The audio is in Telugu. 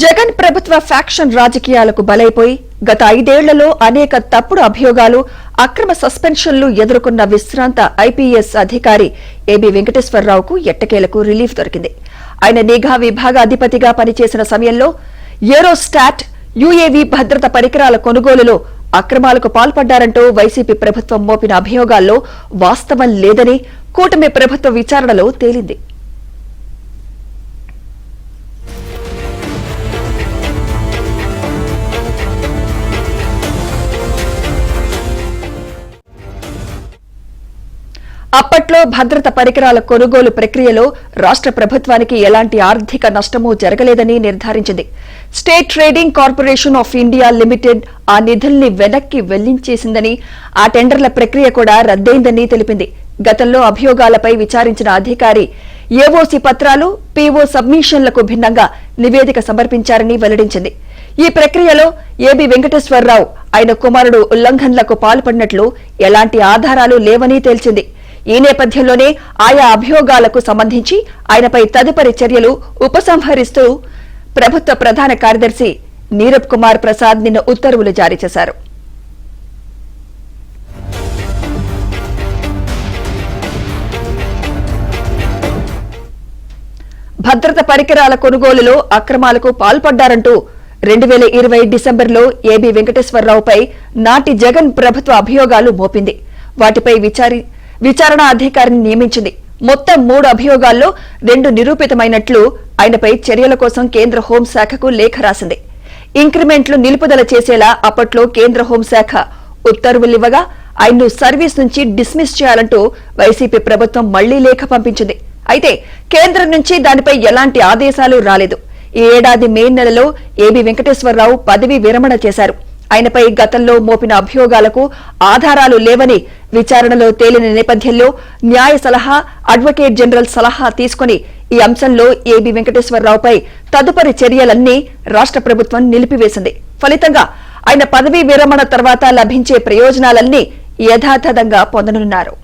జగన్ ప్రభుత్వ ఫ్యాక్షన్ రాజకీయాలకు బలైపోయి గత 5 ఏళ్లలో అనేక తప్పుడు అభియోగాలు, అక్రమ సస్పెన్షన్లు ఎదుర్కొన్న విశ్రాంత ఐపీఎస్ అధికారి ఏబీ వెంకటేశ్వరరావుకు ఎట్టకేలకు రిలీఫ్ దొరికింది. ఆయన నిఘా విభాగ అధిపతిగా పనిచేసిన సమయంలో ఏరోస్టాట్, యుఏవీ భద్రత పరికరాల కొనుగోలులో అక్రమాలకు పాల్పడ్డారంటూ వైసీపీ ప్రభుత్వం మోపిన అభియోగాల్లో వాస్తవం లేదని కూటమి ప్రభుత్వ విచారణలో తేలింది. అప్పట్లో భద్రత పరికరాల కొనుగోలు ప్రక్రియలో రాష్ట్ర ప్రభుత్వానికి ఎలాంటి ఆర్థిక నష్టమూ జరగలేదని నిర్ధారించింది. State Trading Corporation of India Limited ఆ నిధుల్ని వెనక్కి వెల్లించేసిందని, ఆ టెండర్ల ప్రక్రియ కూడా రద్దయిందని తెలిపింది. గతంలో అభియోగాలపై విచారించిన అధికారి ఏఓసీ పత్రాలు, పీఓ సబ్మిషన్లకు భిన్నంగా నివేదిక సమర్పించారని వెల్లడించింది. ఈ ప్రక్రియలో ఏబీ వెంకటేశ్వరరావు, ఆయన కుమారుడు ఉల్లంఘనలకు పాల్పడినట్లు ఎలాంటి ఆధారాలు లేవని తేల్చింది. ఈ నేపథ్యంలోనే ఆయా అభియోగాలకు సంబంధించి ఆయనపై తదుపరి చర్యలు ఉపసంహరిస్తూ ప్రభుత్వ ప్రధాన కార్యదర్శి నీరబ్ కుమార్ ప్రసాద్ నిన్న ఉత్తర్వులు జారీ చేశారు. భద్రత పరికరాల కొనుగోలులో అక్రమాలకు పాల్పడ్డారంటూ 2020 డిసెంబర్లో ఏబీ వెంకటేశ్వరరావుపై నాటి జగన్ ప్రభుత్వ అభియోగాలు మోపింది. వాటిపై విచారణ అధికారిని నియమించింది. మొత్తం 3 అభియోగాల్లో 2 నిరూపితమైనట్లు ఆయనపై చర్యల కోసం కేంద్ర హోంశాఖకు లేఖ రాసింది. ఇంక్రిమెంట్లు నిలుపుదల చేసేలా అప్పట్లో కేంద్ర హోంశాఖ ఉత్తర్వులివ్వగా ఆయన్ను సర్వీస్ నుంచి డిస్మిస్ చేయాలంటూ వైసీపీ ప్రభుత్వం మళ్లీ లేఖ పంపించింది. అయితే కేంద్రం నుంచి దానిపై ఎలాంటి ఆదేశాలు రాలేదు. ఈ ఏడాది మే నెలలో ఏబీ వెంకటేశ్వరరావు పదవీ విరమణ చేశారు. ఆయనపై గతంలో మోపిన అభియోగాలకు ఆధారాలు లేవని విచారణలో తేలిన నేపథ్యంలో న్యాయ సలహా, అడ్వకేట్ జనరల్ సలహా తీసుకుని ఈ అంశంలో ఏబీ వెంకటేశ్వరరావుపై తదుపరి చర్యలన్నీ రాష్ట్ర ప్రభుత్వం నిలిపివేసింది. ఫలితంగా ఆయన పదవీ విరమణ తర్వాత లభించే ప్రయోజనాలన్నీ యథాతథంగా పొందనున్నారు.